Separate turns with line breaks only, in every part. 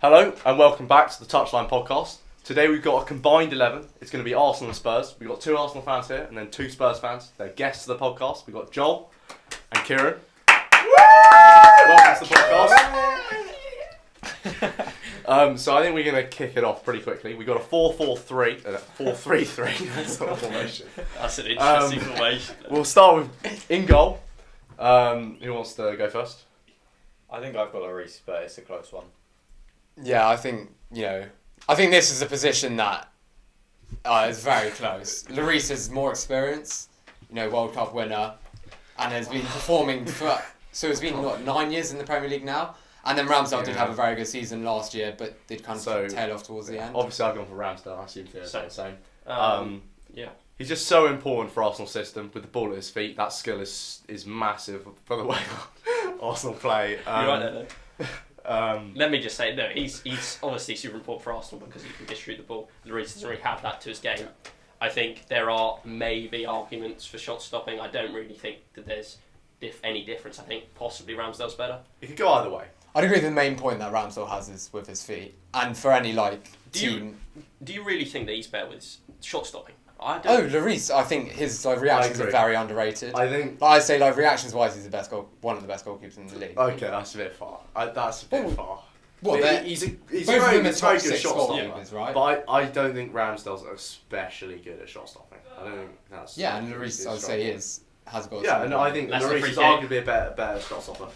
Hello and welcome back to the Touchline podcast. Today we've got a combined 11. It's going to be Arsenal and Spurs. We've got two Arsenal fans here and then two Spurs fans. They're guests of the podcast. We've got Joel and Kieran. Welcome to the podcast. So I think we're going to kick it off pretty quickly. We've got a 4-4-3. 4-3-3. That's not a formation.
That's an interesting formation.
We'll start with in goal. Who wants to go first?
I think I've got Lloris, but it's a close one.
Yeah, I think this is a position that is very close. Lloris has more experience, World Cup winner, and has been performing so it's been 9 years in the Premier League now. And then Ramsdale did have a very good season last year, but did kind of tail off towards the end.
Obviously, I've gone for Ramsdale. I assume they're the same.
Yeah.
He's just so important for Arsenal's system with the ball at his feet. That skill is massive for the way Arsenal play.
You're right there, though. Let me just say, no, he's obviously super important for Arsenal because he can distribute the ball. Lloris doesn't really have that to his game. I think there are maybe arguments for shot stopping. I don't really think that there's any difference. I think possibly Ramsdale's better.
It could go either way.
I'd agree with the main point that Ramsdale has is with his feet. And for any team...
Do you really think that he's better with shot stopping? I don't.
Oh, Lloris, I think his reactions are very underrated.
I think...
I'd say reactions-wise, he's one of the best goalkeepers in the league.
Okay, that's a bit far. That's a bit far.
What,
he's a
both
very,
of them are
very
top
good
six
shot
goalkeepers,
stopper.
right?
But I don't think Ramsdale's especially good at shot stopping. I don't think that's...
Yeah, and Lloris, I'd say, has got...
Yeah, and I think
That's
Lloris is arguably a better shot stopper.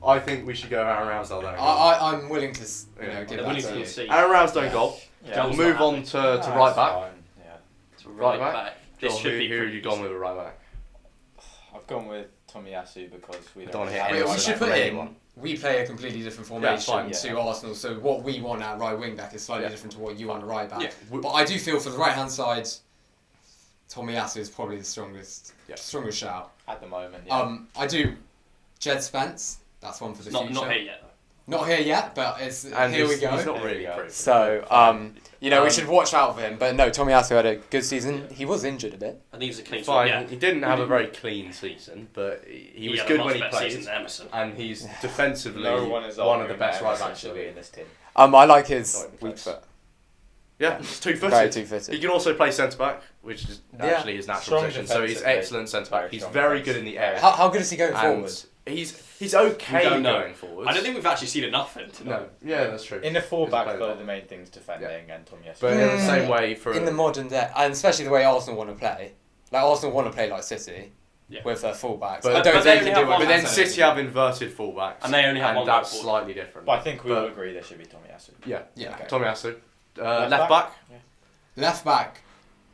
I think we should go Aaron Ramsdale there.
I'm willing to give that to you.
Aaron Ramsdale in goal.
Yeah.
We'll move on to right back.
Fine. Yeah.
To right back. This
Joel,
should be
who have
pretty
you gone
easy.
with at right back?
I've gone with Tomiyasu because we
don't
don't
wanna hit
have
anyone.
We should put
anyone.
in, we play a completely different
Yeah,
formation
fine,
to Arsenal, so what we want at right wing back is slightly different to what you want at right back.
Yeah.
But I do feel for the right hand side, Tomiyasu is probably the strongest shout.
at the moment. Yeah.
I do Jed Spence, that's one for the future.
Not here yet, though.
Not here yet, but here we go.
He's not really proven.
So, we should watch out for him. But no, Tomiyasu had a good season. He was injured a bit.
I think he's a clean
Fine.
sweep, yeah.
He didn't have a very clean season, but he was
had a
good
much
when he
better
played.
season than Emerson.
And he's defensively
no one is
one of the
arguing
best
that
right
Emerson
backs in
should
the
be
league.
in this team.
I like his
Not even
weak
close.
foot.
Yeah, he's two-footed.
Very two-footed.
He can also play centre-back, which is actually his natural
Strong
position. So he's
defensively.
excellent centre-back.
Very
He's
strong
very
defence.
good in the air.
How good is he going
And
forward?
He's okay
We don't know.
going forward.
I don't think we've actually seen enough of him to know.
No, yeah, that's true.
In the full-back,
He's played
though,
well.
the main thing's defending and Tomiyasu.
But in the same way for
In the modern day, and especially the way Arsenal want to play. Arsenal want to play like City with their fullbacks.
But-
I don't
but they
think
only
they
have
do
one
it.
But then
man
City have inverted fullbacks,
And they only have one
that's
back
slightly different.
But I think we all
But-
agree there should be Tomiyasu.
Yeah,
Yeah.
Okay.
Tomiyasu.
Left
Left back.
Left back,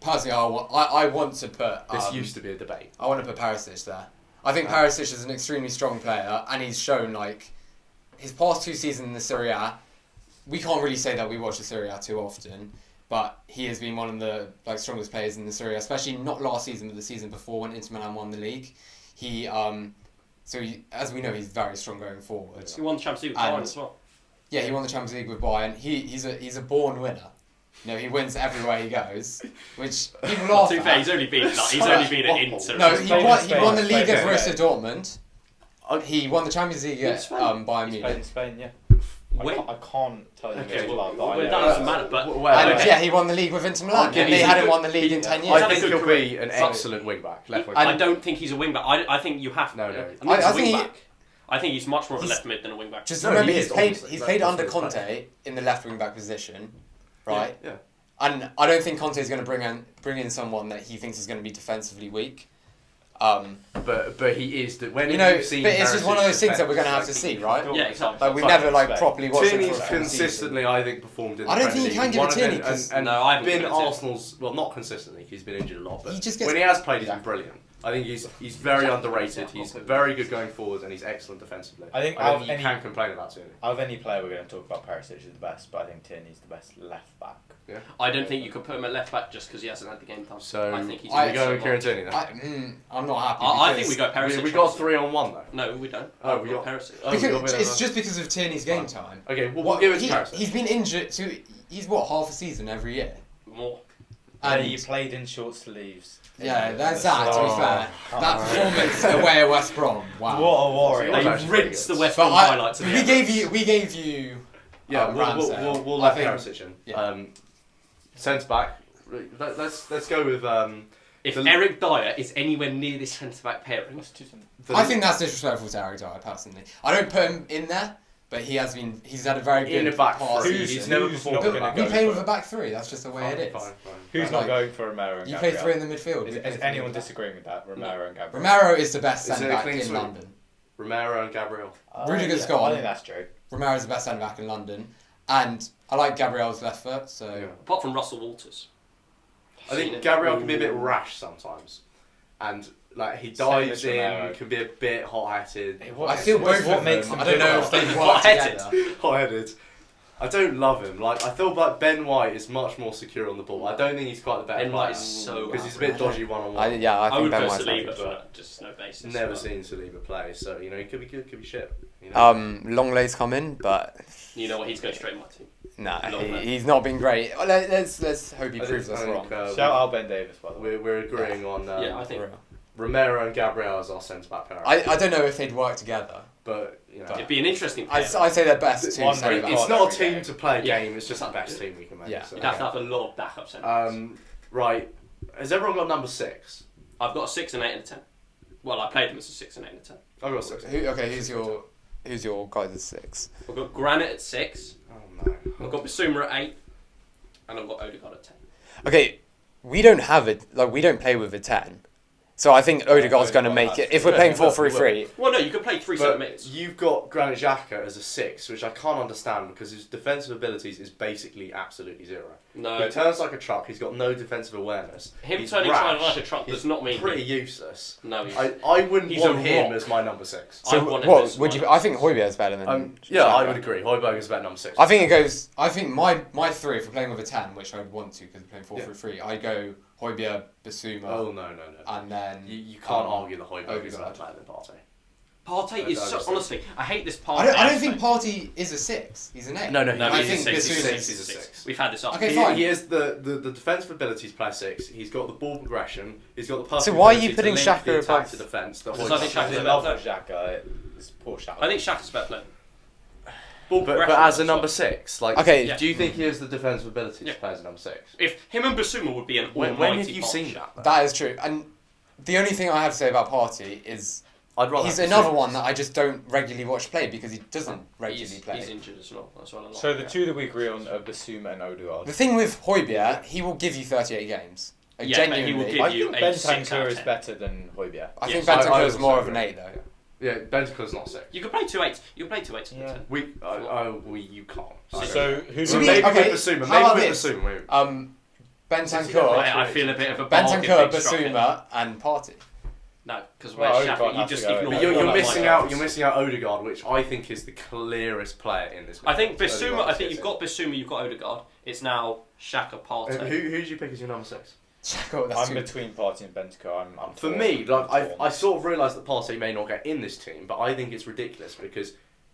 personally, I want to put...
This used to be a debate.
I want to put Perisic there. I think Perisic is an extremely strong player, and he's shown, his past 2 seasons in the Serie A, we can't really say that we watch the Serie A too often, but he has been one of the strongest players in the Serie A, especially not last season, but the season before when Inter Milan won the league. As we know, he's very strong going forward.
He won the Champions League with Bayern as well.
Yeah, he won the Champions League with Bayern. He's a born winner. He wins everywhere he goes, which people laugh
To be fair,
at.
he's only been at Inter.
No,
Spain,
he won the league at
Spain.
Borussia Dortmund. He won the Champions League at Bayern
He's played
Munich.
in Spain, yeah.
When?
I can't tell you
Okay,
which club,
well,
but I
that
know.
doesn't matter, but...
And
okay.
yeah, he won the league with Inter Milan.
I'll give
They
you-
hadn't won the league in 10 years.
I
had a
think
good
he'll
career.
be an
So-
excellent wing back, left wing.
I don't think he's a wing back. I think you have...
No.
I think
I
he's a
think
wing
he-
back. I think he's much more of a
He's-
left mid than a wing back.
Just
No,
remember,
he
he's
is,
played
obviously.
he's
That's
played
what
under
he's
Conte
playing.
in the left wing back position, right?
Yeah.
And I don't think Conte is going to bring in someone that he thinks is going to be defensively weak.
But he is. When
But
you've seen
it's just one of those things that we're going to have to
defence,
see, right?
Yeah, exactly.
We've never properly watched him
Tierney's
for a full
consistently, I think, performed in the
I don't
Premier
think you can
League.
give
One
it
of
Tierney,
them-
'cause-
and
No, I haven't
been
given it to him.
Arsenal's, well, not consistently, he's been injured a lot, but
He just gets-
when he has played, he's been brilliant. I think he's very underrated. He's very good going forwards, and he's excellent defensively.
I think
I
out
don't
of
think you
any-
can complain about Tierney.
Out of any player we're going to talk about, Perisic is the best, but I think Tierney's the best left back.
Yeah.
I don't think you could put him at left back just because he hasn't had the game time.
So
I think he's...
we go with Kieran Tierney then.
I'm not happy.
I think
because-
we go Perisic.
We got 3-on-1 though.
No, we don't.
Oh, we got
Perisic.
Oh, we got
Because
Villanova.
it's just because of Tierney's game time.
Okay, we'll give it to Perisic.
He's been injured. So he's half a season every year.
More.
And
you played in short sleeves.
yeah, that's that. To be fair,
Oh.
that performance away at West Brom. Wow.
What a warrior!
That was
They
actually pretty
rinsed
good.
the West
But
Brom highlights. of the
we gave you.
Yeah,
Ramsdale.
we'll
I
let
think-
Perisic in.
yeah.
Centre back. Let's go with.
If
The-
Eric Dyer is anywhere near this centre back pairing,
I think that's disrespectful to Eric Dyer personally. I don't put him in there, but he's had a very good
In a back
past
three.
season.
He's never
Who's
performed
not
in
gonna
back
We
go
play
for
with
it?
a back three. That's just the way it is.
Fine.
Who's
Like,
not going for Romero and
You
Gabriel?
play three in the midfield.
Is anyone disagreeing with that? Romero and Gabriel.
Romero is the best
Is it
centre
a
back
clean
in
sweep?
London.
Romero and Gabriel.
Rudiger's
yeah,
gone.
I think that's true.
Romero's the best centre back in London, and I like Gabriel's left foot. So
Yeah.
apart from Russell Walters.
I think Gabriel can be a bit rash sometimes, and like he
Same
dives
as Romero.
in, can be a bit hot-headed.
I feel both
what
of
makes
them.
them
I don't know
good.
if they work
Hot-headed.
together.
Hot-headed. I don't love him. Like I feel like Ben White is much more secure on the ball. I don't think he's quite the better
Ben White
player
is so
because he's a
bad.
bit dodgy one-on-one.
I
I
think
would
Ben
go
White's
Saliba,
not good.
but just no basis.
Never
but
seen Saliba play, so you know he could be good, could be shit. You know?
Longlay's come in, but
You know what? He's going straight in my team.
nah,
Longley.
he's not been great. Well, let's hope he
I
proves
think-
us
I
wrong.
think,
Shout out Ben Davis, by the way.
we're agreeing on
Yeah, I think.
Romero and Gabriel as our centre back pair.
I don't know if they'd work together.
But you know,
It'd be an interesting pair.
I'd say they're best two
One
centre
very
backs.
it's not a
every
team
game.
to play a
Yeah.
game. It's just the best team we can make.
Yeah.
So,
You'd have to have a lot of backup centre backs.
Right. Has everyone got number 6?
I've got a 6, an 8, and a 10. Well, I played them as a 6, an 8, and a 10.
I've got 6.
Who's your guys at 6?
I've got Granite at 6.
Oh no.
I've got Basuma at 8. And I've got Odegaard at 10.
Okay, we don't have it. Like we don't play with a 10. So I think Odegaard's going to make it. If we're playing 4-3-3,
Well, no, you can play 3 centre
But
mids.
you've got Granit Xhaka as a 6, which I can't understand because his defensive abilities is basically absolutely zero.
No.
He turns like a truck. He's got no defensive awareness.
Him
He's
turning
rash,
like a truck does not mean
pretty useless.
No, he's...
I wouldn't
He's
want
a
him
rock.
as my number 6.
I
so
want him
what
as
would
my-
you? I think Højbjerg's better than.
Yeah, I
Xhaka.
would agree. Højbjerg is better number 6.
I think it goes.
I think my three, if we're playing with a 10, which I would want to because we're playing 4-3-3, I go Højbjerg, Basuma,
Oh no.
and then
You can't argue that Højbjerg is
Odegaard.
better than Partey.
Partey is
I
so...
just-
Honestly, I hate this Partey.
I don't think
aspect.
Partey is a 6. He's an 8.
No,
No,
I
he's
think
a 6.
Basuma
He's
He's
a
a 6.
6.
We've had this up.
Okay,
He,
fine.
he is the defensive abilities player 6. He's got the ball progression. He's got the perfect.
So why are you
ability to
putting
link
Xhaka
the attack
above-
to defence? That
Because
Højbjerg
I think Xhaka's
does.
a
I
better
love
player.
Xhaka. It's poor Xhaka.
I think Shaka's a better player.
But
progression
as a
as
number
well.
6, like,
Okay.
Yeah.
do you think he has the defensive ability
Yeah.
to play as a number 6?
If him and Basuma would be an
When
almighty
have you seen
partnership.
that?
That is true. And the only thing I have to say about Partey is
I'd rather.
he's
have
another
Basuma.
one that I just don't regularly watch play because he doesn't regularly
He's
play.
injured as well. That's well a lot.
So the two that we agree on are Basuma and Odegaard.
The thing with Højbjerg, he will give you 38 games. Like,
Yeah, but he
genuinely.
will give
I
you
think
a
Ben
6 out
Tancur
of
is
10.
better than Højbjerg.
I think
Yes.
Bentancur
I
is more
also
of an
agree.
8 though.
Yeah, Bentancur's not 6.
You can play 2 8s. You can play 2 8s.
Yeah.
You can't.
So who
To
So
me-
maybe
okay,
with Basuma.
how about
Maybe with
this?
Basuma. Maybe.
Bentancur,
I feel a bit of a bargain
Bentancur,
being struck here.
Basuma, and Partey.
No, because
Well,
where's
Odegaard
Shaka? You
has
just
to go.
ignore
But
All
you're
that
missing
like
out.
that.
You're missing out Odegaard, which I think is the clearest player in this.
I think
midfield.
Basuma.
Odegaard
I
is
think you've
it.
got Basuma. You've got Odegaard. It's now Shaka, Partey.
Who did you pick as your number 6?
Xhaka, that's
I'm
too.
between Partey and Bentancur. I'm
For
torn.
me, like
I'm torn.
I sort of realised that Partey may not get in this team, but I think it's ridiculous because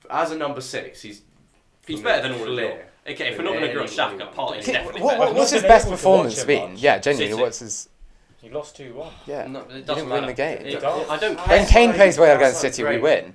as a number 6, he's
better than all of
clear.
you. Okay, if we're not going to agree on Shaka, Partey's
Okay,
definitely
what-
better.
what's his
I've not
best
been able to
performance
watch him
been?
much.
Yeah, genuinely,
City.
what's his?
He lost 2-1.
Yeah,
No, it
didn't
doesn't
win
matter.
the game.
It-
does.
I don't.
When Kane plays well
That's
against
not
City, we
great.
win.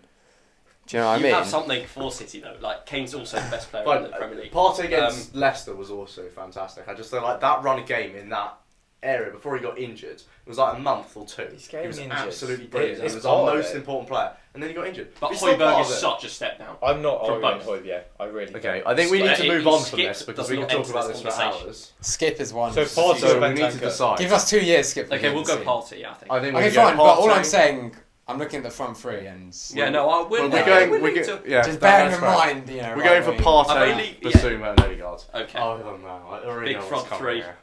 Do you know what I
You
mean?
have something for City though. Like Kane's also the best player
But
in the Premier League.
Partey against Leicester was also fantastic. I just feel like that run of game in that area before he got injured. It was like a month or 2.
He's getting
He was
injured.
absolutely brilliant.
It's
He was our
part of
most
it.
important player, and then he got injured.
But
It's not part
Højbjerg
of
is
it.
such a step down.
I'm not
From
arguing
both.
Højbjerg. I really
Okay,
don't.
I think we need to
Skip
move on from
does
this because
not
we can talk
enter
about
this
this for
conversation.
hours.
Skip is one.
So
just
Partey-
So we need to
Bentancur.
decide.
Give us 2 years, Skip.
Okay, we'll go
see.
Partey. Yeah, I think.
I think we
Okay,
can go
fine. But all
Partey.
I'm saying, I'm looking at the front three and
Yeah, no, I
Well,
will.
we're going. We're
willing
going.
to.
Yeah,
just bearing
that's
in
fair.
mind, you know.
We're
right
going for
wing.
I've
Partey,
only- yeah.
Basuma, and Odegaard.
Okay.
Oh no, I already
Big
know
front
what's coming
three.
here.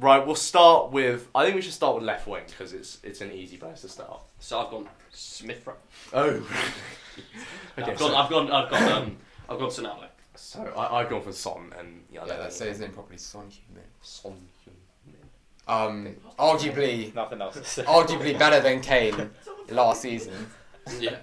Right, we'll start with. I think we should start with left wing because it's an easy place to start.
So I've gone Smith Rowe.
Oh.
No,
Okay,
I've gone Sonalo.
So I've gone for Son and
Yeah,
I don't
let's
know.
say his name properly. Son Heung-min.
Son.
Arguably
Nothing else to say.
arguably better than Kane last season.
Yeah.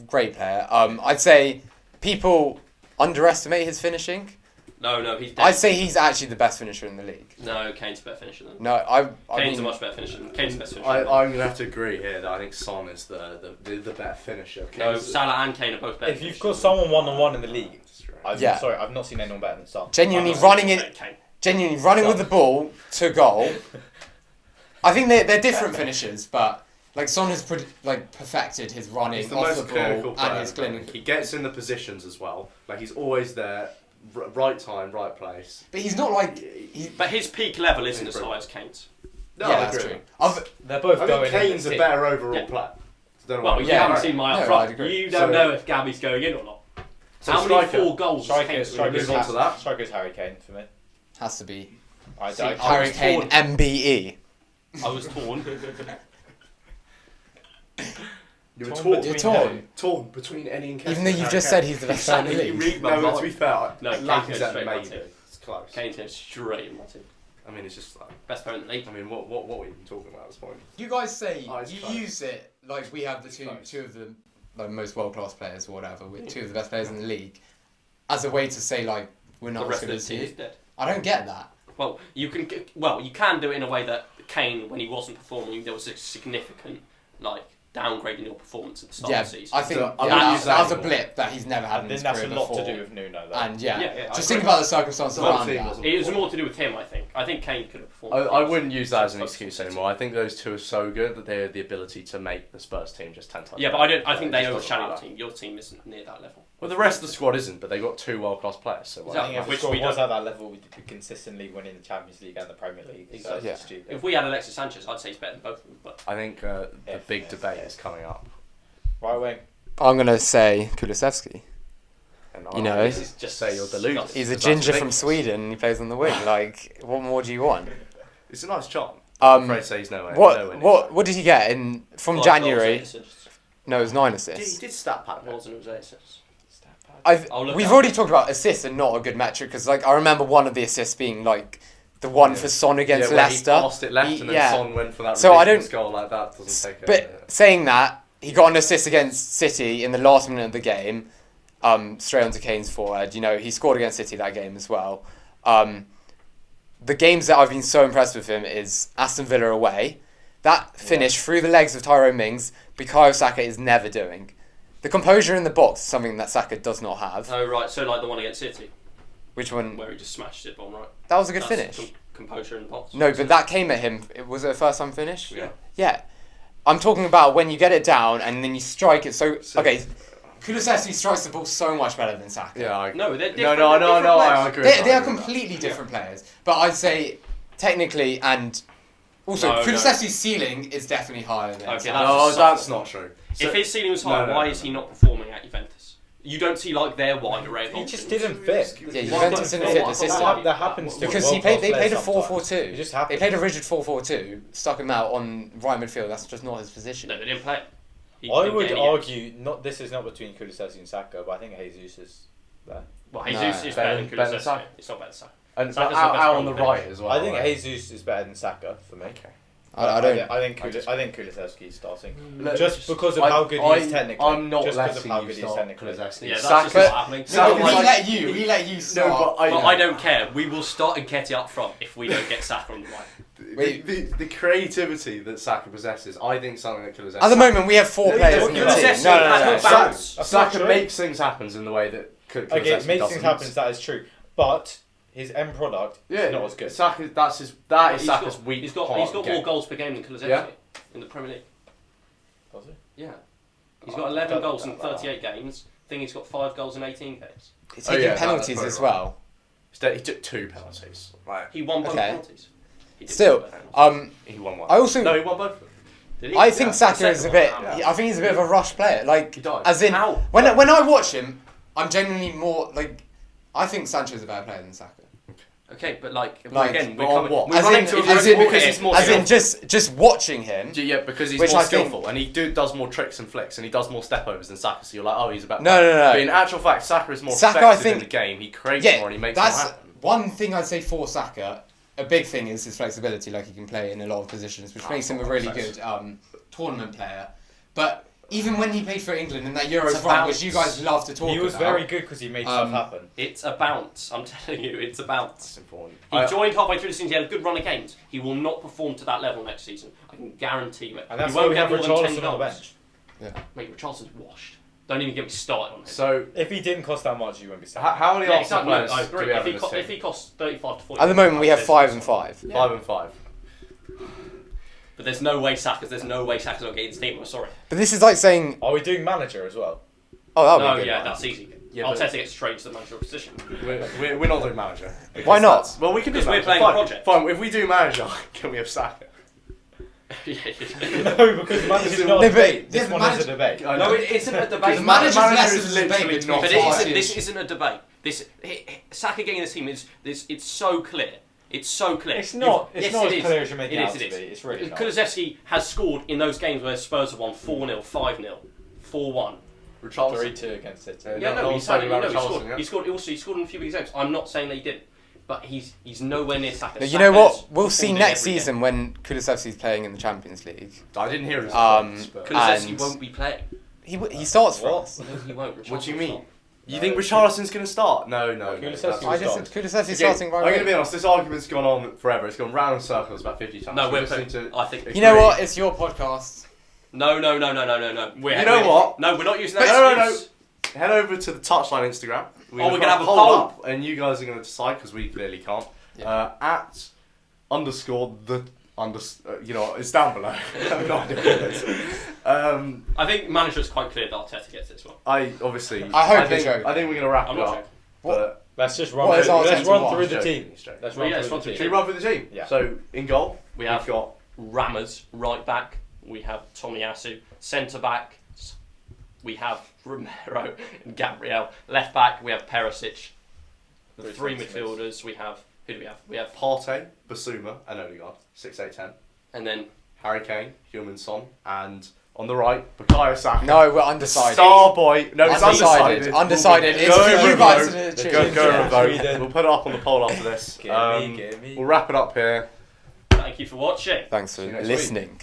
Great player. I'd say people underestimate his finishing.
No, he's dead.
I'd say he's actually the best finisher in the league.
No, Kane's a better finisher than.
No, I
Kane's a
mean,
much better finisher. Kane's the best finisher.
I'm going to have to agree here that I think Son is the better finisher.
No,
Kane's-
Salah and Kane are both better.
If you've got someone 1-on-1 in the league, I'm
Yeah.
sorry, I've not seen anyone better than Son.
genuinely
I'm
running
saying
it,
Kane.
genuinely running with the ball to goal. I think they're different finishers, but like Son has perfected his running
He's the
off
most
the ball
clinical player.
and his clinical.
He gets in the positions as well. Like he's always there, right time, right place.
But he's not like
But his peak level isn't as
Brilliant.
high as Kane's.
No,
yeah,
I
that's
agree.
true.
They're both
I
going
think
in
Kane's
the
a
team.
better overall
Yeah.
player. Don't know
Well,
why.
you
Yeah,
haven't
right.
seen my
No,
up
I'd
front.
agree.
You don't
So-
know if Gabby's going in or not.
So
How many
striker.
4 goals has Kane scored?
Move on to that.
Striker's Harry Kane for me.
has to be
I
See,
don't.
Harry
was
Kane
torn.
MBE.
I was torn.
You were
Torn
torn.
between
torn.
Torn between Eddie and Kane.
Even though you've just said he's the best player in the
Exactly,
league.
you read my
No, but to
mind.
be fair,
No, Kane
Lack
goes
is at
straight
maybe.
in my team.
It's close.
Kane's going straight in my team.
I mean, it's just like.
Best player in the league.
I mean, what are we even talking about at this point?
You guys say
Oh, it's
you
close.
use it like we have the
Close.
two of the most world class players or whatever, with two of the best players in the league, as a way to say like we're
The
not as
rest of
good
the
as
team
you.
is dead.
I don't get that.
Well, you can do it in a way that Kane, when he wasn't performing, there was a significant downgrade in your performance at the start
Yeah,
of the season.
I think
So, I wouldn't
that
use that
was a
anymore.
blip that he's never had
I
in
think
his
that's
career
a lot
before.
to do with Nuno, though.
And
Yeah, I
just
agree.
think about the circumstances
Well,
around
team
that.
wasn't-
It was more to do with him, I think. I think Kane could have performed.
I wouldn't use that as an excuse anymore. I think those two are so good that they have the ability to make the Spurs team just 10 times.
Yeah, but I think
It
they
just doesn't
overshadow your
matter.
team. Your team isn't near that level.
Well, the rest of the squad isn't, but they've got 2 world-class players. So
I
why
Exactly.
think if
Which
the
we
squad was
don't-
at that level, we'd be consistently winning the Champions League and the Premier League. So
Exactly.
it's
Yeah.
stupid.
If we had Alexis Sanchez, I'd say he's better than both of them. But
I think the
If-
big
if-
debate
if.
is coming up.
Right wing.
I'm gonna say Kulusevski.
And
You know,
this is just
say you're deluded.
He's a
That's
ginger from
ridiculous.
Sweden and he plays on the wing. Like, what more do you want?
It's a nice chart. I'm afraid to say he's nowhere. nowhere near that.
What did he get in from
5
January?
goals, 8 assists.
No, it was 9
He
assists.
did stat pad.
Goals and it was 8 assists. I'll look
We've
at
already
it.
talked about assists and not a good metric because like I remember one of the assists being like the one
Yeah.
for Son against
where
Leicester.
He passed it left and then
Yeah.
Son went for that
So I
ridiculous
don't-
goal like that. Doesn't take
But saying that, he got an assist against City in the last minute of the game, straight onto Kane's forward. You know, he scored against City that game as well. The games that I've been so impressed with him is Aston Villa away. That finish through the legs of Tyrone Mings, Bukayo Saka is never doing. The composure in the box is something that Saka does not have.
Oh, right. So, like the one against City,
Which one?
where he just smashed it bottom right.
That was a good
That's
finish.
Composure in the box.
No, but that came at him. Was it a first time finish?
Yeah.
Yeah. I'm talking about when you get it down and then you strike it. So, okay, Kulusevski strikes the ball so much better than Saka.
Yeah,
No, they're
no,
different.
no,
they're
no,
different
no.
players.
I agree.
They
I
are
agree with
completely different players. But I'd say technically and also
No, no.
Kulusevski's ceiling is definitely higher than
Okay,
Saka.
that. No,
That's
that's not true.
If his ceiling was higher,
No, no,
why
no,
is he
no.
not performing at Juventus? You don't see like their wide array of
He
options.
just didn't fit.
Yeah,
Why
Juventus
not?
didn't fit the
Why-
system.
why-
That happens to
Because
world-class
they played a
players sometimes.
4-4-2.
It just
They
happens.
played a rigid 4-4-2, stuck him out on right midfield. That's just not his position.
No, they didn't play. He
I
didn't
would
get any
argue this is not between Kulusevski and Saka, but I think Jesus is there.
Well,
No.
Jesus is better than
Better than
Kulusevski.
Saka.
It's not better than Saka.
And
Saka's the
out
best
on the
goalkeeper.
right as well.
I think
right?
Jesus is better than Saka for me.
Okay.
I don't.
I think
I just-
Kulusevski is starting
Look,
just because of how good he is technically.
I'm not
just because of
letting
how
you
good he is
start
technically.
Kulusevski.
Yeah, that's
Saka-
just not happening.
No,
Saka-
we
like-
let you start.
No, but
Well, I don't care. We will start Nketiah up front if we don't get Saka on the right.
Wait.
The creativity that Saka possesses, I think something that Kulusevski.
At the moment, we have 4
No,
players
no,
in the
Kulusevski
team. No, no,
has
no.
no
no.
balance.
That's not
Saka
true.
makes things happen in the way that Kulusevski
Okay, it makes
doesn't.
things happen. That is true, but his end product is not as good.
Saka, that is
He's
Saka's
got-
weak
He's got
part of the
more
game.
goals per game than Kulusevski
Yeah.
in the Premier League.
Does he?
Yeah. He's got 11
Oh,
goals in
that-
38 games. I think he's got 5 goals in 18 games.
He's
Oh,
taking
yeah,
penalties
that's
as
right.
well.
He took 2 penalties. Right.
He won both
Okay.
penalties. He did
Still,
both penalties.
He won one.
I also-
No, he won both of them.
Did he?
I think
Yeah.
Saka
The
is a
second
bit.
one,
yeah.
I think he's a bit of a rush player. Like,
He died.
as in,
How?
when I watch him, I'm genuinely more like. I think Sancho's a better player than Saka.
Okay, but like
Like,
again,
but on what?
we're
As
running
in,
to a
as
very
in-
good
because
here.
he's more
As in,
skillful.
just watching him.
Yeah, because he's
Which
more
I think-
skillful and he does more tricks and flicks and he does more stepovers than Saka. So you're like, oh, he's about.
No, no, no.
But in actual fact, Saka is more
Saka,
effective
I think-
in the game. He creates
Yeah,
more and he makes
that's
more happen.
one thing I'd say for Saka. A big thing is his flexibility. Like he can play in a lot of positions, which makes him a really good tournament player. But Even when he played for England in that Euros
It's a
run,
bounce.
which you guys love to talk about.
He was very good because he made stuff happen.
It's a bounce. I'm telling you, it's a bounce.
That's important.
He joined halfway through the season. He had a good run of games. He will not perform to that level next season. I can guarantee you it.
And that's
he
why
won't
we
get
have
more than 10
Richarlison on the
goals.
bench.
Mate, Richarlison's washed. Don't even get me started on him.
So,
If he didn't cost that much, you wouldn't be saying.
how many
Yeah,
Arsenal
exactly.
players
I
do
agree.
we have
If
in this
he
team?
costs 35 to 40.
At the moment, we have 5 and 5.
5 and 5.
But there's no way Saka's not getting his team. I'm sorry.
But this is like saying,
Are we doing manager as well?
oh, that would
No,
be a good
yeah,
one.
that's easy.
Yeah,
Arteta gets straight to the managerial position.
We're not doing manager.
Why not?
Well, we can do
Because we're
manager.
playing
Fine.
a project.
Fine, if we do manager, can we have Saka?
No, because manager's not
No,
a
but-
debate. This
yeah,
one
manager-
is a debate.
No, it isn't a debate.
The manager's less
is
of a debate
literally
between
not
But
parties.
this isn't a debate. Saka getting this team it's so clear. It's so clear.
It's not.
Yes,
It's not
it
as
is.
clear as you make it
It
out
is,
to
it
be.
is.
It's really not.
Kulusevski has scored in those games where Spurs have won 4-0, 5-0, 4-1.
Richarlison.
3-2 against City.
Yeah,
no
no,
one's talking about Richarlison, yeah?
he scored in a few big games. I'm not saying that he didn't, but he's nowhere near Saka.
But you know what? We'll
Saka's
see
performed
next
every game.
season when Kulusevski's playing in the Champions League.
I didn't hear his
Um,
but
Kulusevski
And-
won't be playing.
He starts for
What?
us.
No, he won't.
What do you
Richarlison's
mean?
not.
You
No,
think
it's-
Richarlison's going to start? No.
Kulusevski
that's-
will
I just
start.
said Kulusevski's
Okay,
starting right
I'm going to
away.
be honest, this argument's gone on forever. It's gone round in circles about 50 times.
No,
We
we're
just
playing.
need to
I think.
You know
agree.
what? It's your podcast.
No.
You know
We're-
what?
No, we're not using that
No.
excuse.
Head over to the Touchline Instagram.
We're gonna have a
poll
poll.
up, and you guys are going to decide because we clearly can't. At underscore the it's down below. I have no idea what it is.
I think manager's quite clear that Arteta gets this one.
I obviously.
I hope you're
think,
joking.
I think we're going to wrap
I'm
it
not
up.
joking.
But
Let's just run
What is
through. Let's
Arteta
run
want?
through the
Joking,
team.
he's joking.
Let's
Well,
run
yeah,
through
it's
the
run
Should we
team.
run through the team?
Yeah.
So in goal,
We have
we've got
Rammers right back. We have Tomiyasu centre back. We have Romero and Gabriel left back. We have Perisic. The three midfielders. We have who do we have? We have
Partey, Basuma, and Odegaard. 6-8-10.
and then
Harry Kane, Heung-min Son, and on the right, Bukayo Saka.
No, we're undecided.
Star boy. No, it's undecided.
Undecided. It's
Go
for you
and
guys
vote.
to
Go
choose.
and vote.
Sweden.
We'll put it up on the poll after this.
Gimme.
We'll wrap it up here.
thank you for watching.
Thanks for
See you next
listening.